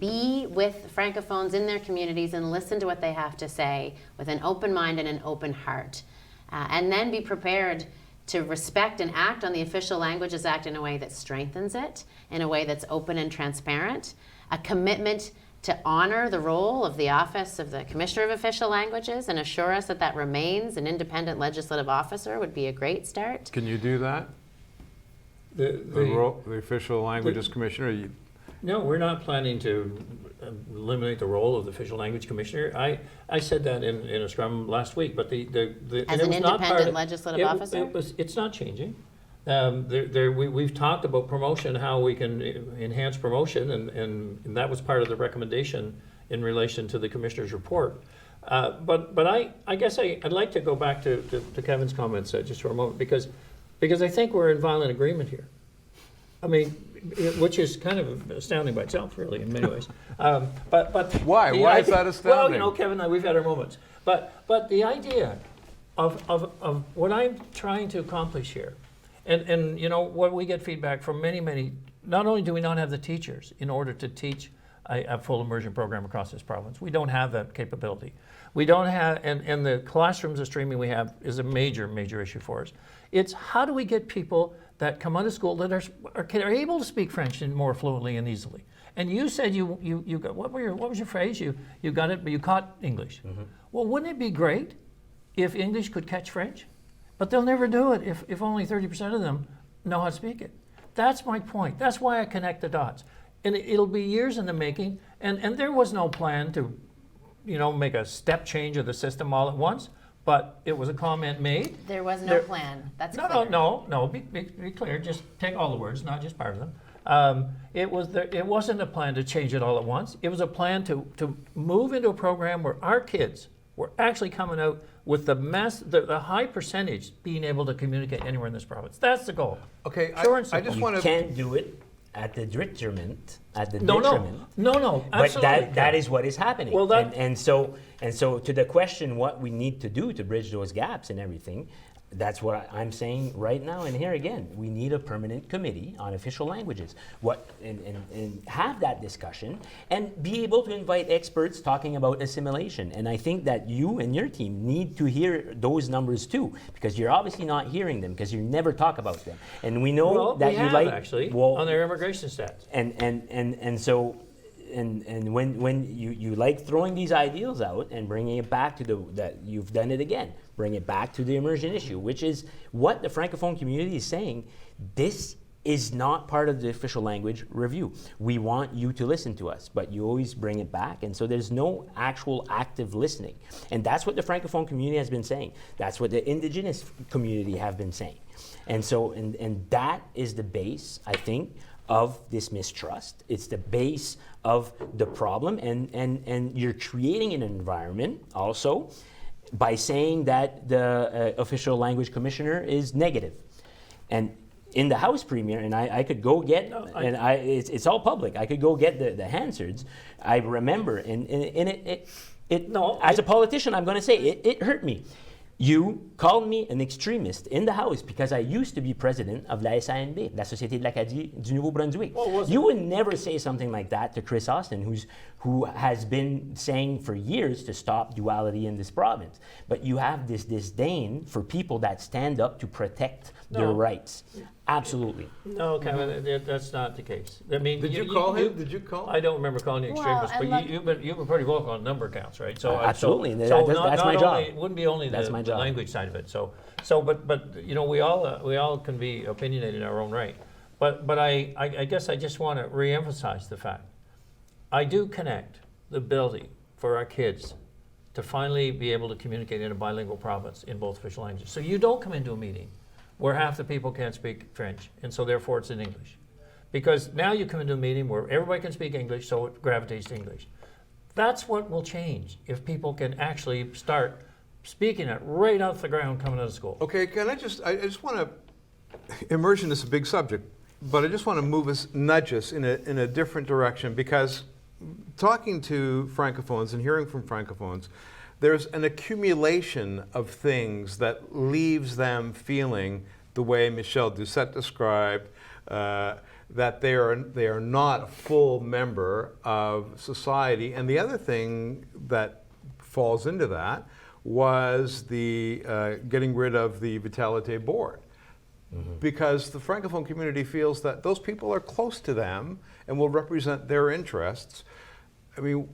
be with Francophones in their communities and listen to what they have to say with an open mind and an open heart. And then be prepared to respect and act on the Official Languages Act in a way that strengthens it, in a way that's open and transparent, a commitment to honor the role of the Office of the Commissioner of Official Languages and assure us that that remains an independent legislative officer would be a great start. Can you do that? The The official languages commissioner? No, we're not planning to eliminate the role of the official language commissioner. I said that in a scrum last week, but the As and it an was not part independent of- legislative officer? It's not changing. We've talked about promotion, how we can enhance promotion, and that was part of the recommendation in relation to the commissioner's report. But I guess I'd like to go back to Kevin's comments just for a moment, because I think we're in violent agreement here. I mean, which is kind of astounding by itself, really, in many ways. But Why? the Why is idea- that astounding? Well, Kevin and I, we've had our moments. But the idea of what I'm trying to accomplish here, and what we get feedback from many, not only do we not have the teachers in order to teach a full immersion program across this province, we don't have that capability. We don't have, and the classrooms of streaming we have is a major issue for us. It's how do we get people that come out of school that are able to speak French more fluently and easily. And you said you got, what was your phrase? You got it, but you caught English. Mm-hmm. Well, wouldn't it be great if English could catch French? But they'll never do it if only 30% of them know how to speak it. That's my point. That's why I connect the dots. And it'll be years in the making. And there was no plan to, make a step change of the system all at once. But it was a comment made. There was no plan. That's clear. No. Be clear. Just take all the words, not just part of them. It wasn't a plan to change it all at once. It was a plan to move into a program where our kids were actually coming out with the high percentage being able to communicate anywhere in this province. That's the goal. Okay, Pure and I simple. just You want to. can't do it at the detriment. No, But absolutely. that is what is happening. Well, and so to the question, what we need to do to bridge those gaps and everything, that's what I'm saying right now. And here again, we need a permanent committee on official languages. And have that discussion and be able to invite experts talking about assimilation. And I think that you and your team need to hear those numbers too, because you're obviously not hearing them because you never talk about them. And we know Well, that we you have like actually well, on their immigration stats. and so when you like throwing these ideals out and bringing it back to that you've done it again, bring it back to the immersion issue, which is what the Francophone community is saying. This is not part of the official language review. We want you to listen to us, but you always bring it back, and so there's no actual active listening. And that's what the Francophone community has been saying. That's what the Indigenous community have been saying. And so and that is the base, I think, of this mistrust. It's the base of the problem, and you're creating an environment also by saying that the official language commissioner is negative. And in the House, Premier, and I could go get, it's all public. I could go get the Hansards. I remember, and as a politician, I'm going to say it hurt me. You called me an extremist in the House because I used to be president of la SANB, la Société de l'Acadie du Nouveau-Brunswick. You would never say something like that to Chris Austin, who has been saying for years to stop duality in this province. But you have this disdain for people that stand up to protect their rights. Absolutely. No, Kevin, that's not the case. I mean, Did you call him? Did you call him? I don't remember calling you extremist, Well, but you've been pretty vocal on number counts, right? So absolutely, So that's my job. It wouldn't be only That's the my job. language side of it. But you know, we all can be opinionated in our own right. But I guess I just want to reemphasize the fact I do connect the ability for our kids to finally be able to communicate in a bilingual province in both official languages. So you don't come into a meeting where half the people can't speak French, and so therefore it's in English. Because now you come into a meeting where everybody can speak English, so it gravitates to English. That's what will change if people can actually start speaking it right off the ground coming out of school. Okay, I just want to immerse in this big subject, but I just want to nudge us in a different direction, because talking to Francophones and hearing from Francophones, there's an accumulation of things that leaves them feeling the way Michel Doucette described, that they are not a full member of society. And the other thing that falls into that was the getting rid of the Vitalité Board. Because the Francophone community feels that those people are close to them and will represent their interests. I mean,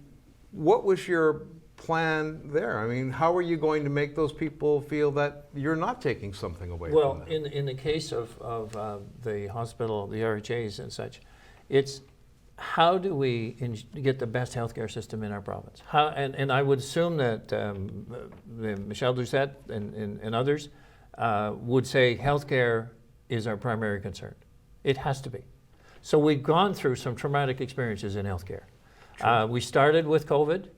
what was your plan there? I mean, how are you going to make those people feel that you're not taking something away from them? Well, in the case of the hospital, the RHAs and such, it's how do we get the best healthcare system in our province? And I would assume that Michel Doucette and others would say healthcare is our primary concern. It has to be. So we've gone through some traumatic experiences in healthcare. We started with COVID.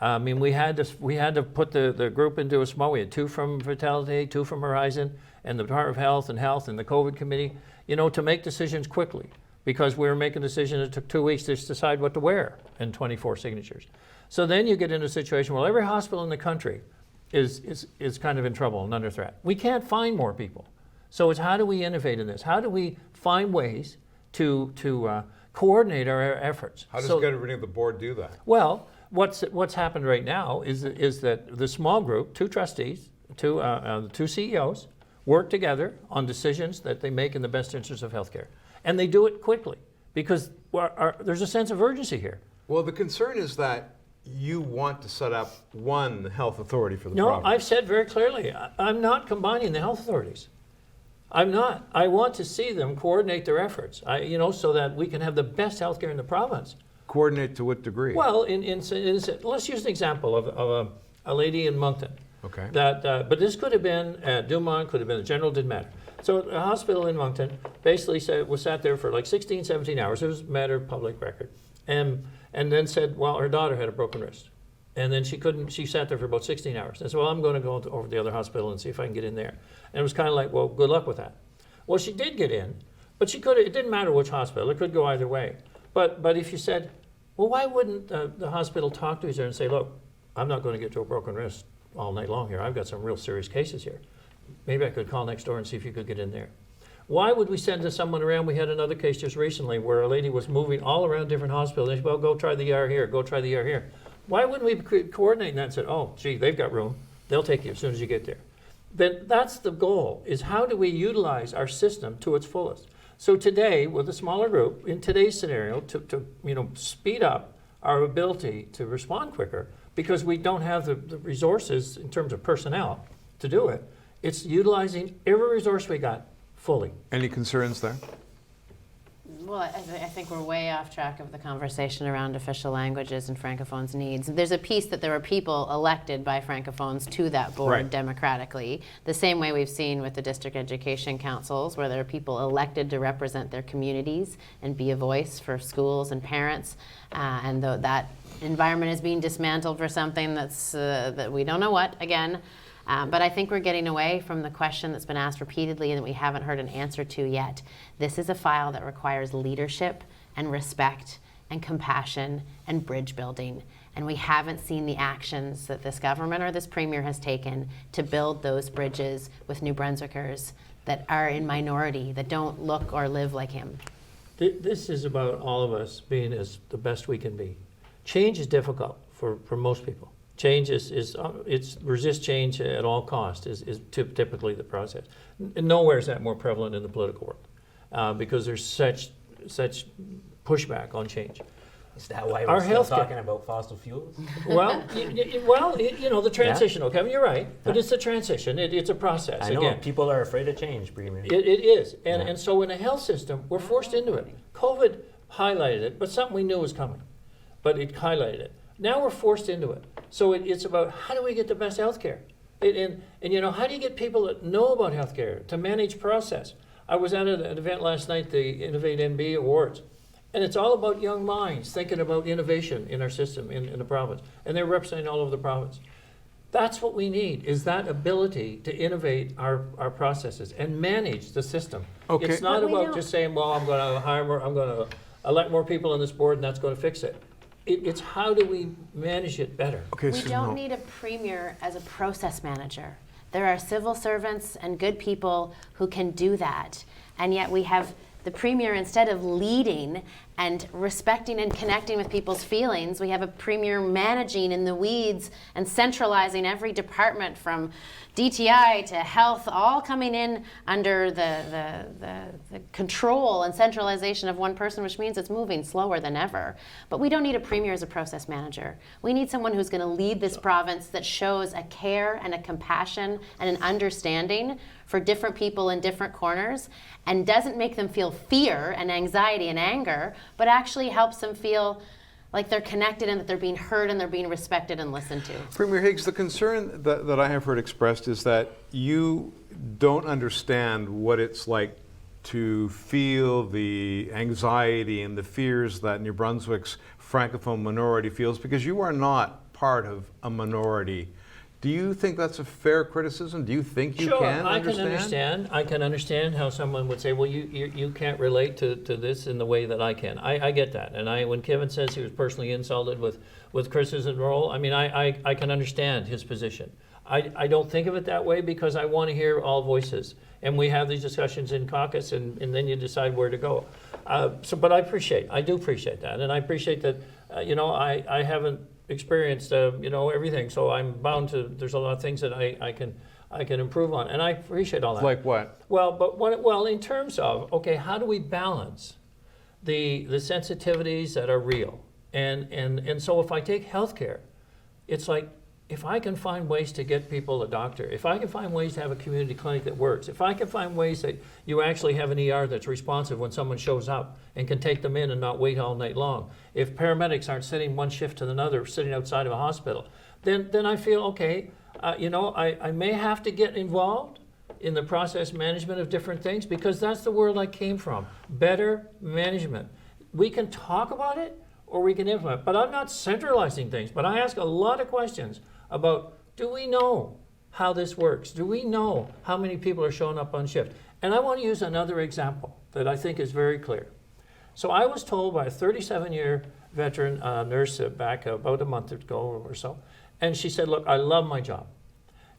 I mean, we had to put the group into a small. We had 2 from Vitalité, 2 from Horizon, and the Department of Health and the COVID committee, you know, to make decisions quickly, because we were making decisions. It took 2 weeks to decide what to wear and 24 signatures. So then you get into a situation where every hospital in the country is kind of in trouble and under threat. We can't find more people. So it's how do we innovate in this? How do we find ways to coordinate our efforts? How does getting rid of the board do that? Well, what's happened right now is that the small group, 2 trustees, 2 CEOs, work together on decisions that they make in the best interest of healthcare. And they do it quickly because there's a sense of urgency here. Well, the concern is that you want to set up one health authority for the No, province. I've said very clearly, I'm not combining the health authorities. I'm not. I want to see them coordinate their efforts, so that we can have the best healthcare in the province. Coordinate to what degree? Well, let's use an example of a lady in Moncton. Okay. But this could have been at Dumont, could have been the General, didn't matter. So a hospital in Moncton basically sat there for like 16, 17 hours. It was a matter of public record. And then said, well, her daughter had a broken wrist. And then she sat there for about 16 hours. And said, well, I'm going to go over to the other hospital and see if I can get in there. And it was kind of like, well, good luck with that. Well, she did get in, but it didn't matter which hospital. It could go either way. But if you said, well, why wouldn't the hospital talk to each other and say, look, I'm not going to get to a broken wrist all night long here. I've got some real serious cases here. Maybe I could call next door and see if you could get in there. Why would we send someone around? We had another case just recently where a lady was moving all around different hospitals. They said, well, go try the ER here, go try the ER here. Why wouldn't we coordinate that and say, oh, gee, they've got room. They'll take you as soon as you get there. Then that's the goal, is how do we utilize our system to its fullest? So today, with a smaller group, in today's scenario, to speed up our ability to respond quicker, because we don't have the resources in terms of personnel to do it, it's utilizing every resource we got fully. Any concerns there? Well, I think we're way off track of the conversation around official languages and Francophones' needs. There's a piece that there were people elected by Francophones to that board Right. democratically, the same way we've seen with the district education councils, where there are people elected to represent their communities and be a voice for schools and parents. And that environment is being dismantled for something that we don't know what, again. But I think we're getting away from the question that's been asked repeatedly and that we haven't heard an answer to yet. This is a file that requires leadership and respect and compassion and bridge building. And we haven't seen the actions that this government or this premier has taken to build those bridges with New Brunswickers that are in minority, that don't look or live like him. This is about all of us being as the best we can be. Change is difficult for most people. Change it's resist change at all costs is typically the process. Nowhere is that more prevalent in the political world because there's such pushback on change. Is that why Our we're still healthcare- talking about fossil fuels? Well, the transition. Okay, you're right, but it's a transition. It's a process. I know, Again, people are afraid of change, Premier. it is, and so in a health system, we're forced into it. COVID highlighted it, but something we knew was coming, but it highlighted it. Now we're forced into it. So it's about how do we get the best health care? And how do you get people that know about health care to manage process? I was at an event last night, the Innovate NB Awards, and it's all about young minds thinking about innovation in our system, in the province. And they're representing all over the province. That's what we need, is that ability to innovate our processes and manage the system. Okay. It's not But we about don't- just saying, well, I'm going to hire more, I'm going to elect more people on this board and that's going to fix it. It's how do we manage it better? Okay, We so don't no. need a premier as a process manager. There are civil servants and good people who can do that. And yet we have the premier, instead of leading and respecting and connecting with people's feelings, we have a premier managing in the weeds and centralizing every department from DTI to health, all coming in under the control and centralization of one person, which means it's moving slower than ever. But we don't need a premier as a process manager. We need someone who's going to lead this province that shows a care and a compassion and an understanding for different people in different corners and doesn't make them feel fear and anxiety and anger, but actually helps them feel like they're connected and that they're being heard and they're being respected and listened to. Premier Higgs, the concern that I have heard expressed is that you don't understand what it's like to feel the anxiety and the fears that New Brunswick's Francophone minority feels because you are not part of a minority. Do you think that's a fair criticism? Do you think you can understand? I can understand how someone would say, well, you can't relate to this in the way that I can. I get that. And when Kevin says he was personally insulted with Chris's role, I mean, I can understand his position. I don't think of it that way because I want to hear all voices. And we have these discussions in caucus and then you decide where to go. But I do appreciate that. And I appreciate that, I haven't experienced everything, so I'm bound to. There's a lot of things that I can improve on, and I appreciate all that. Like what? Well, in terms of how do we balance the sensitivities that are real, and so if I take healthcare, it's like if I can find ways to get people a doctor, if I can find ways to have a community clinic that works, if I can find ways that you actually have an ER that's responsive when someone shows up and can take them in and not wait all night long, if paramedics aren't sitting one shift to another, sitting outside of a hospital, then I feel, I may have to get involved in the process management of different things because that's the world I came from, better management. We can talk about it or we can implement, but I'm not centralizing things, but I ask a lot of questions about, do we know how this works? Do we know how many people are showing up on shift? And I want to use another example that I think is very clear. So I was told by a 37-year veteran nurse back about a month ago or so, and she said, look, I love my job.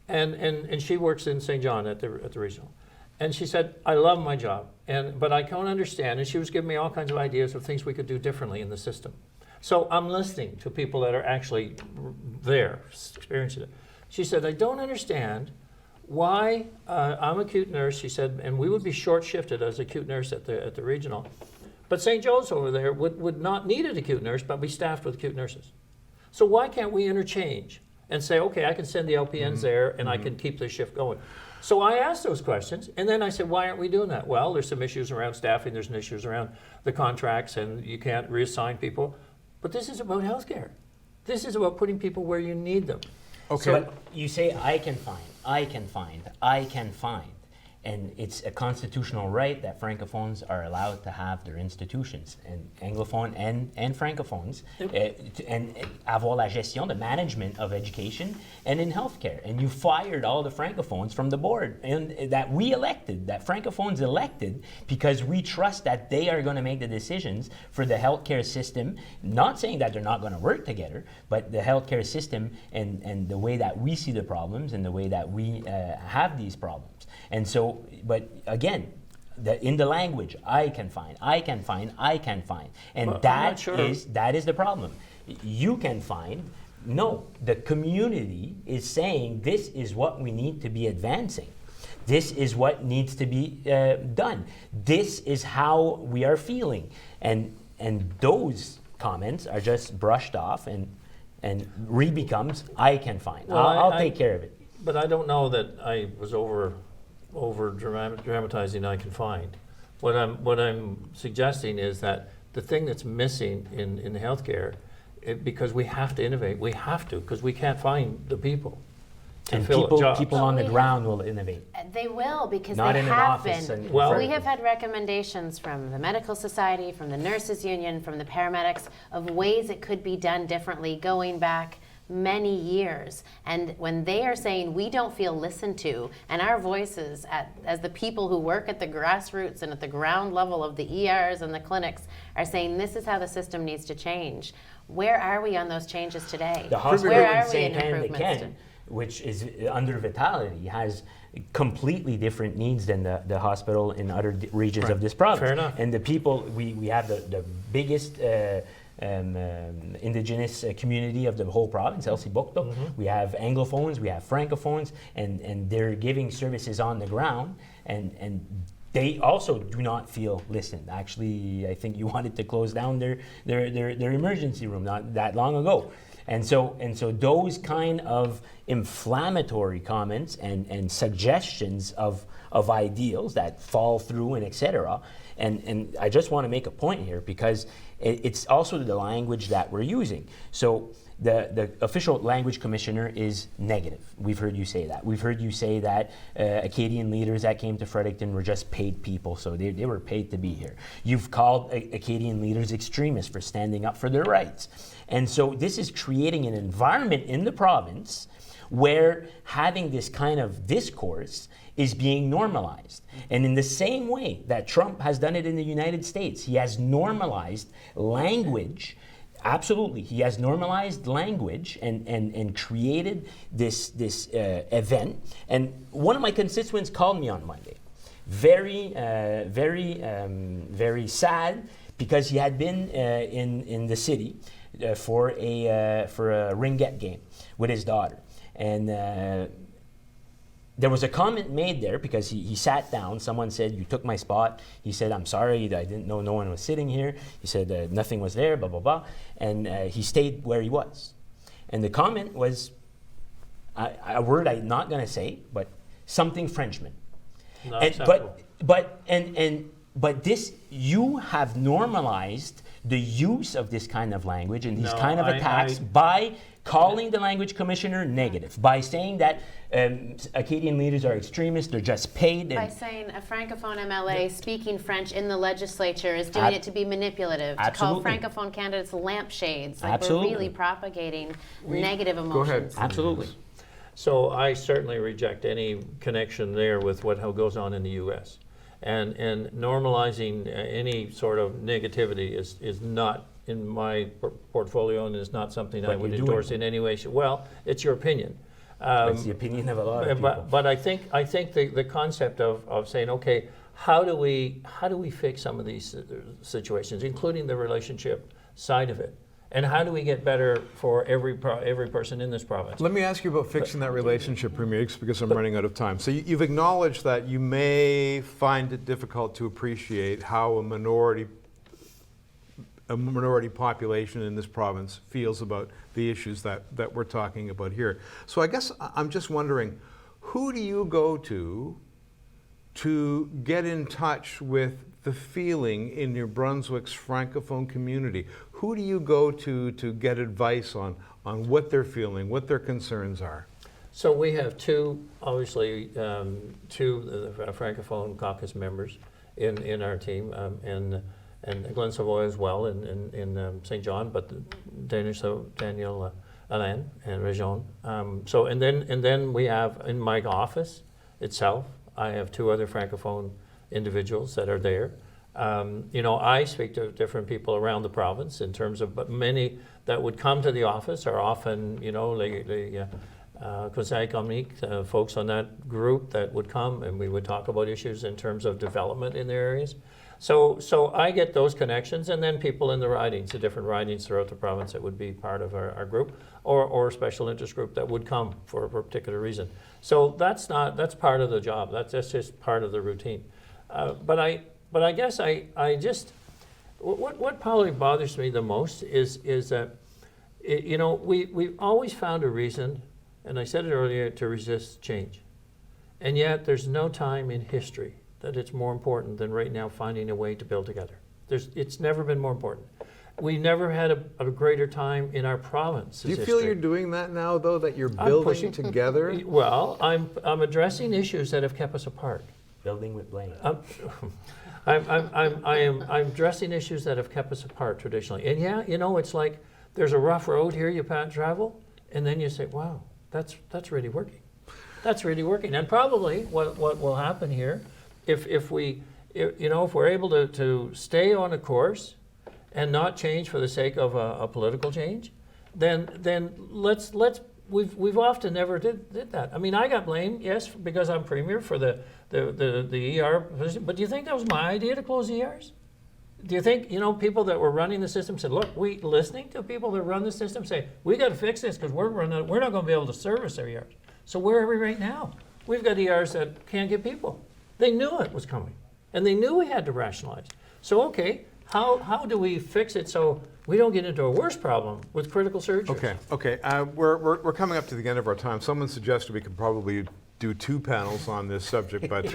And she works in St. John at the regional. And she said, I love my job, but I can't understand. And she was giving me all kinds of ideas of things we could do differently in the system. So I'm listening to people that are actually there, experiencing it. She said, I don't understand why I'm a acute nurse, she said, and we would be short-shifted as acute nurse at the regional. But St. Joe's over there would not need an acute nurse, but be staffed with acute nurses. So why can't we interchange and say, okay, I can send the LPNs there and I can keep the shift going. So I asked those questions, and then I said, why aren't we doing that? Well, there's some issues around staffing, there's some issues around the contracts, and you can't reassign people. But this is about healthcare. This is about putting people where you need them. Okay. So, but you say, I can find. And it's a constitutional right that Francophones are allowed to have their institutions, and Anglophone and Francophones, and avoir la gestion, the management of education and in healthcare. And you fired all the Francophones from the board, and that we elected, that Francophones elected, because we trust that they are going to make the decisions for the healthcare system. Not saying that they're not going to work together, but the healthcare system and the way that we see the problems and the way that we have these problems. And so, but again, in the language, I can find, and Well, that is the problem. You can find. No, the community is saying this is what we need to be advancing. This is what needs to be done. This is how we are feeling, and those comments are just brushed off and becomes I can find. Well, I'll take care of it. But I don't know that I was over dramatizing I can find. What I'm suggesting is that the thing that's missing in healthcare, because we have to innovate, because we can't find the people to And fill jobs. people on the ground will innovate. They will, because Not they in an have office been. and- Well- We have had recommendations from the Medical Society, from the Nurses Union, from the paramedics of ways it could be done differently going back many years. And when they are saying we don't feel listened to, and our voices as the people who work at the grassroots and at the ground level of the ERs and the clinics are saying this is how the system needs to change. Where are we on those changes today? The hospital Where in are we in St. Anne de improvements? Ken, which is under Vitality, has completely different needs than the hospital in other regions of this province. Fair enough. And the people, we have the biggest indigenous community of the whole province, Elsipogto. We have Anglophones, we have Francophones, and they're giving services on the ground, and they also do not feel listened. Actually, I think you wanted to close down their emergency room not that long ago. And so those kind of inflammatory comments and suggestions of ideals that fall through and etc. And I just want to make a point here, because it's also the language that we're using. So the official language commissioner is negative. We've heard you say that. We've heard you say that Acadian leaders that came to Fredericton were just paid people, so they were paid to be here. You've called Acadian leaders extremists for standing up for their rights. And so this is creating an environment in the province where having this kind of discourse is being normalized. And in the same way that Trump has done it in the United States, he has normalized language. Absolutely, he has normalized language and created this event. And one of my constituents called me on Monday, very sad, because he had been in the city for a ringette game with his daughter, and there was a comment made there because he sat down. Someone said, "You took my spot." He said, "I'm sorry, I didn't know no one was sitting here." He said, "Nothing was there, blah, blah, blah." And he stayed where he was. And the comment was a word I'm not going to say, but something Frenchman. Not And, acceptable. but this, you have normalized the use of this kind of language and these No, kind of attacks by calling the language commissioner negative, by saying that Acadian leaders are extremists, they're just paid. By And saying a Francophone MLA speaking French in the legislature is doing it to be manipulative, to call Absolutely. Francophone candidates lampshades. Like Absolutely. we're really propagating negative emotions. Go ahead. absolutely. So I certainly reject any connection there with how goes on in the U.S. And normalizing any sort of negativity is not in my portfolio, and is not something I But would you do endorse it. in any way. Well, it's your opinion. It's the opinion of a lot of people. But I think the concept of saying, okay, how do we fix some of these situations, including the relationship side of it, and how do we get better for every person in this province? Let me ask you about fixing that relationship, Premier, because I'm running out of time. So you've acknowledged that you may find it difficult to appreciate how a minority population in this province feels about the issues that we're talking about here. So I guess I'm just wondering, who do you go to get in touch with the feeling in New Brunswick's Francophone community? Who do you go to get advice on what they're feeling, what their concerns are? So we have two, obviously, two Francophone caucus members in our team, and Glen Savoy as well in St. John, but Daniel Alain and Région. So and then we have in my office itself, I have two other Francophone individuals that are there. You know, I speak to different people around the province in terms of, but many that would come to the office are often, you know, Conseil économique, folks on that group that would come, and we would talk about issues in terms of development in their areas. So I get those connections, and then people in the ridings, the different ridings throughout the province that would be part of our group, or a special interest group that would come for a particular reason. So that's part of the job. That's just part of the routine. But I guess I just, what probably bothers me the most is that, you know, we've always found a reason, and I said it earlier, to resist change. And yet there's no time in history that it's more important than right now finding a way to build together. It's never been more important. We never had a greater time in our province's history. Do you feel you're doing that now, though, that you're building together? Well, I'm addressing issues that have kept us apart. Building with Blaine. I'm addressing issues that have kept us apart traditionally. And yeah, you know, it's like there's a rough road here you travel, and then you say, wow, that's really working. That's really working. And probably what will happen here, if we're able to stay on a course and not change for the sake of a political change, then we've often never did that. I mean, I got blamed, yes, because I'm premier for the ER position, but do you think that was my idea to close ERs? Do you think, you know, people that were running the system said, look, listening to people that run the system say, we got to fix this because we're not going to be able to service our ERs. So where are we right now? We've got ERs that can't get people. They knew it was coming, and they knew we had to rationalize. So, okay, how do we fix it so we don't get into a worse problem with critical surgeries? Okay. We're coming up to the end of our time. Someone suggested we could probably do 2 panels on this subject, but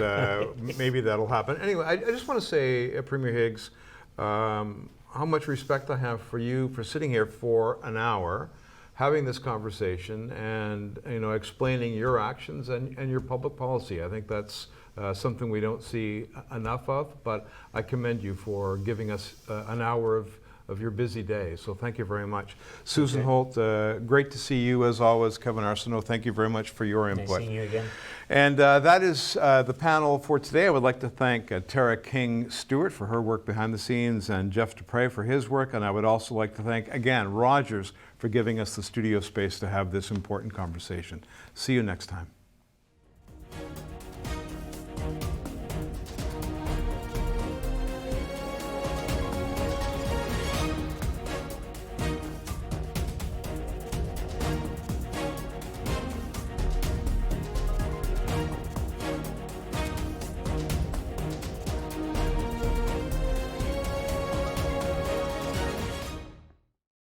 maybe that'll happen. Anyway, I just want to say, Premier Higgs, how much respect I have for you for sitting here for an hour, having this conversation, and, you know, explaining your actions and your public policy. I think that's something we don't see enough of, but I commend you for giving us an hour of your busy day. So thank you very much. Susan Holt, great to see you as always. Kevin Arseneau, thank you very much for your input. Nice seeing you again. And that is the panel for today. I would like to thank Tara King-Stewart for her work behind the scenes, and Jeff Dupre for his work. And I would also like to thank, again, Rogers for giving us the studio space to have this important conversation. See you next time.